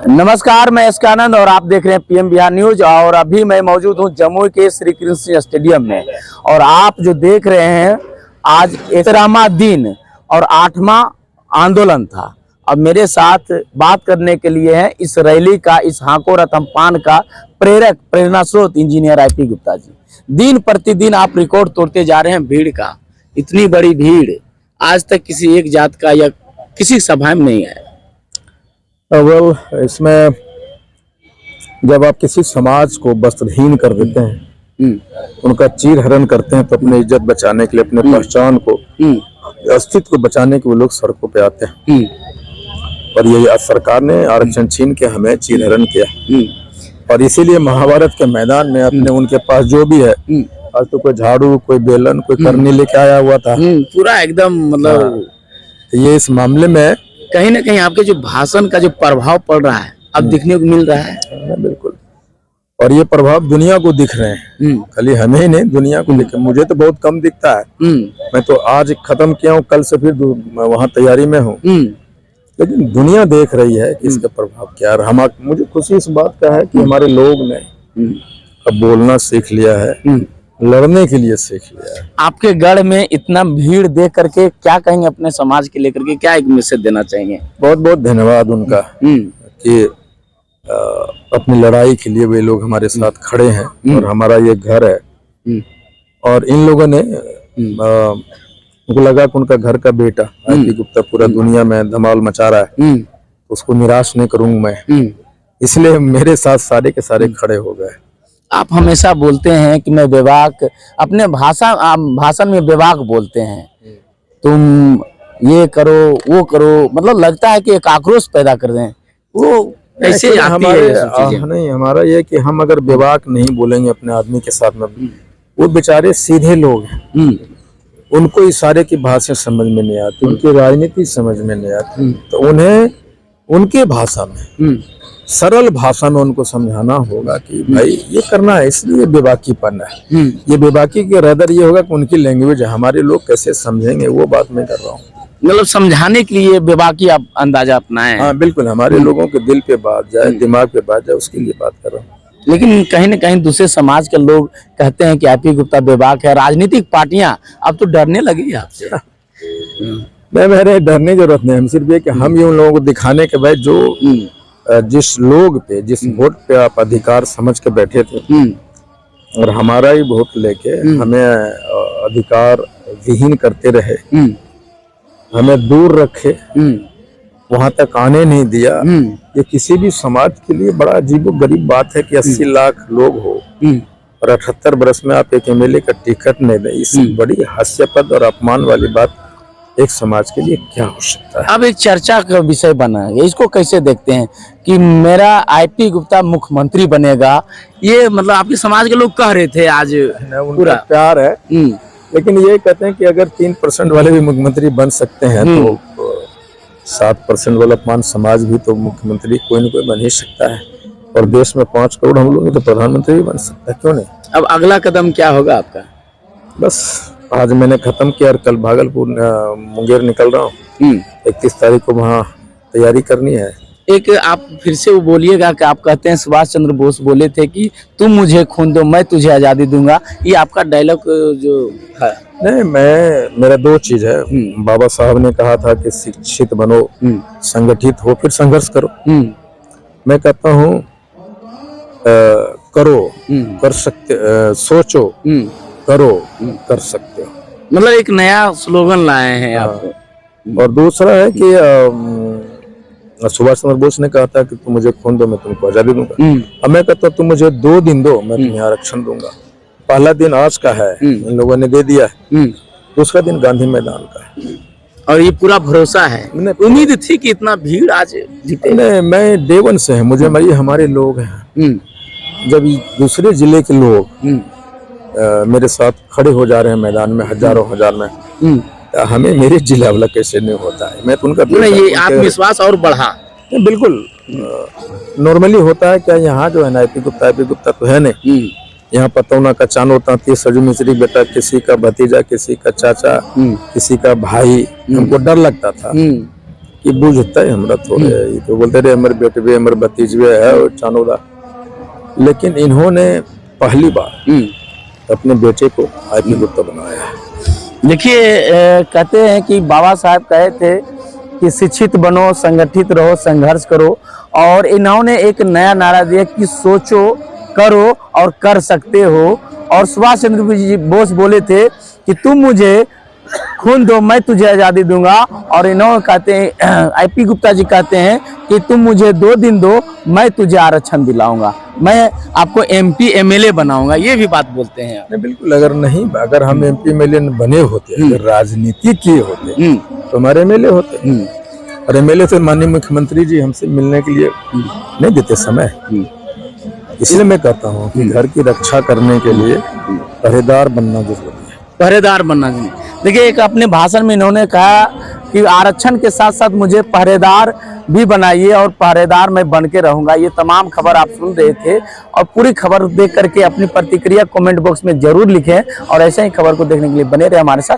नमस्कार, मैं एस के आनंद और आप देख रहे हैं पीएम बिहार न्यूज। और अभी मैं मौजूद हूं जमुई के श्री कृष्ण स्टेडियम में और आप जो देख रहे हैं आज 13वां दिन और 8वां आंदोलन था। अब मेरे साथ बात करने के लिए है इस रैली का, इस हाको रतम पान का प्रेरक प्रेरणा स्रोत इंजीनियर IP गुप्ता जी। दिन प्रतिदिन आप रिकॉर्ड तोड़ते जा रहे हैं भीड़ का। इतनी बड़ी भीड़ आज तक किसी एक जात का या किसी सभा में नहीं है। इसमें जब आप किसी समाज को वस्त्रहीन कर देते हैं, उनका चीर हरण करते हैं, तो अपनी इज्जत बचाने के लिए, अपने पहचान को, अस्तित्व को बचाने के लिए वो लोग सड़कों पे आते हैं। और ये सरकार ने आरक्षण छीन के हमें चीर हरण किया। और इसीलिए महाभारत के मैदान में अपने उनके पास जो भी है, आज तो कोई झाड़ू, कोई बेलन, कोई करनी लेके आया हुआ था, पूरा एकदम मतलब ये इस मामले में कहीं ना कहीं आपके जो भाषण का जो प्रभाव पड़ रहा है अब दिखने को मिल रहा है। बिल्कुल। और ये प्रभाव दुनिया को दिख रहे हैं, खाली हमें ही नहीं, दुनिया को दिख। मुझे तो बहुत कम दिखता है, मैं तो आज खत्म किया हूँ, कल से फिर वहाँ तैयारी में हूँ, लेकिन दुनिया देख रही है कि इसका प्रभाव क्या है। मुझे खुशी इस बात का है कि हमारे लोग ने अब बोलना सीख लिया है, लड़ने के लिए सीख लिया है। आपके गढ़ में इतना भीड़ देख करके क्या कहेंगे अपने समाज के लेकर के, क्या एक मैसेज देना चाहेंगे? बहुत बहुत धन्यवाद उनका कि अपनी लड़ाई के लिए वे लोग हमारे साथ खड़े हैं और हमारा ये घर है। और इन लोगों ने उनको लगा कि उनका घर का बेटा IP गुप्ता पूरा दुनिया में धमाल मचा रहा है, उसको निराश नहीं करूंगा मैं, इसलिए मेरे साथ सारे के सारे खड़े हो गए। आप हमेशा बोलते हैं कि मैं बेबाक, अपने भाषण में बेबाक बोलते हैं, तुम ये करो वो करो, मतलब लगता है कि एक आक्रोश पैदा कर दें। वो कैसे आती है? नहीं, हमारा ये कि हम अगर बेबाक नहीं बोलेंगे अपने आदमी के साथ में, वो बेचारे सीधे लोग हैं, उनको इशारे की भाषा समझ में नहीं आती, उनकी राजनीति समझ में नहीं आती, तो उन्हें उनके भाषा में, सरल भाषा में उनको समझाना होगा कि भाई ये करना है, इसलिए बेबाकीपन है। ये बेबाकी के रदर ये होगा कि उनकी लैंग्वेज है, हमारे लोग कैसे समझेंगे, वो बात मैं कर रहा हूँ। मतलब समझाने के लिए बेबाकी आप अंदाजा अपनाएं। हाँ बिल्कुल, हमारे लोगों के दिल पे बात जाए, दिमाग पे बात जाए, उसके लिए बात कर रहा हूँ। लेकिन कहीं न कहीं दूसरे समाज के लोग कहते हैं कि IP गुप्ता बेबाक है। राजनीतिक पार्टियां अब तो डरने लगी आपसे। मेरे डरने की जरूरत नहीं, हम सिर्फ ये कि हम ये उन लोगों को दिखाने के बाद जो जिस लोग पे, जिस वोट पे आप अधिकार समझ के बैठे थे और हमारा ही वोट लेके हमें अधिकार विहीन करते रहे, हमें दूर रखे, वहां तक आने नहीं दिया, ये किसी भी समाज के लिए बड़ा अजीबोगरीब बात है कि 80 लाख लोग हो और 78 बरस में आप एक MLA का टिकट नहीं दें। इस बड़ी हास्यास्पद और अपमान वाली बात एक समाज के लिए क्या हो सकता है। अब एक चर्चा का विषय बना है, इसको कैसे देखते हैं कि मेरा IP गुप्ता मुख्यमंत्री बनेगा? ये मतलब आपके समाज के लोग कह रहे थे आज, पूरा प्यार है, लेकिन ये कहते हैं कि अगर 3% वाले भी मुख्यमंत्री बन सकते हैं तो 7% वाला पान समाज भी तो मुख्यमंत्री कोई न कोई बन ही सकता है। और देश में 5 करोड़ हम लोग तो प्रधानमंत्री भी बन सकता है, क्यों नहीं? अब अगला कदम क्या होगा आपका? बस आज मैंने खत्म किया और कल भागलपुर मुंगेर निकल रहा हूँ। 31 तारीख को वहाँ तैयारी करनी है। एक आप फिर से वो बोलिएगा कि आप कहते हैं सुभाष चंद्र बोस बोले थे कि तुम मुझे खून दो मैं तुझे आजादी दूंगा, ये आपका डायलॉग जो है? नहीं, मेरा 2 चीज है। बाबा साहब ने कहा था कि शिक्षित बनो, संगठित हो, फिर संघर्ष करो। मैं कहता हूँ करो, कर सकते, सोचो, करो, कर सकते हो। मतलब एक नया स्लोगन लाए हैं आप। और दूसरा है कि सुभाष चंद्र बोस ने कहा था कि तुम मुझे खून दो मैं तुमको आजादी दूंगा। अब मैं कहता हूँ तुम मुझे 2 दिन दो, मैं तुम्हें आरक्षण दूंगा। पहला दिन आज का है, इन लोगों ने दे दिया, दूसरा दिन गांधी मैदान का है। और ये पूरा भरोसा है, उम्मीद थी कि इतना भीड़ आज जीते। मैं डे 1 से है, मुझे हमारे लोग हैं। जब दूसरे जिले के लोग मेरे साथ खड़े हो जा रहे हैं मैदान में, हजारों हजार में, हमें मेरे जिला वाला कैसे नहीं होता है? मैं तो उनका ये आत्मविश्वास और बढ़ा। बिल्कुल नॉर्मली होता है क्या, यहाँ जो है ना IP गुप्ता तो है नहीं, यहाँ पतौना का चानोता, सजू मिश्री बेटा, किसी का भतीजा, किसी का चाचा, किसी का भाई, हमको डर लगता था। कि बुझता है हमरा थोड़े, ये तो बोलते रहे हमारे बेटे हमारे भतीजे है और चानोदा, लेकिन इन्होंने पहली बार अपने बेटे को आईपी गुप्ता बनाया है। देखिए कहते हैं कि बाबा साहब कहे थे कि शिक्षित बनो, संगठित रहो, संघर्ष करो, और इन्होंने एक नया नारा दिया कि सोचो, करो और कर सकते हो। और सुभाष चंद्र जी बोस बोले थे कि तुम मुझे खून दो, मैं तुझे आज़ादी दूंगा। और इन्होंने कहते हैं, आईपी गुप्ता जी कहते हैं कि तुम मुझे 2 दिन दो, मैं तुझे आरक्षण दिलाऊंगा, मैं आपको MP MLA बनाऊंगा, ये भी बात बोलते हैं। नहीं बिल्कुल, अगर हम MP MLA बने होते, अगर राजनीति किए होते तो हमारे MLA होते। और MLA से माननीय मुख्यमंत्री जी हमसे मिलने के लिए नहीं देते समय। इसलिए मैं कहता हूँ कि घर की रक्षा करने के लिए पहरेदार बनना जरूरी है। पहरेदार बनना चाहिए। देखिए एक अपने भाषण में इन्होंने कहा कि आरक्षण के साथ साथ मुझे पहरेदार भी बनाइए और पहरेदार मैं बन के रहूंगा। ये तमाम खबर आप सुन रहे थे, और पूरी खबर देख करके अपनी प्रतिक्रिया कमेंट बॉक्स में जरूर लिखें, और ऐसे ही खबर को देखने के लिए बने रहे हमारे साथ।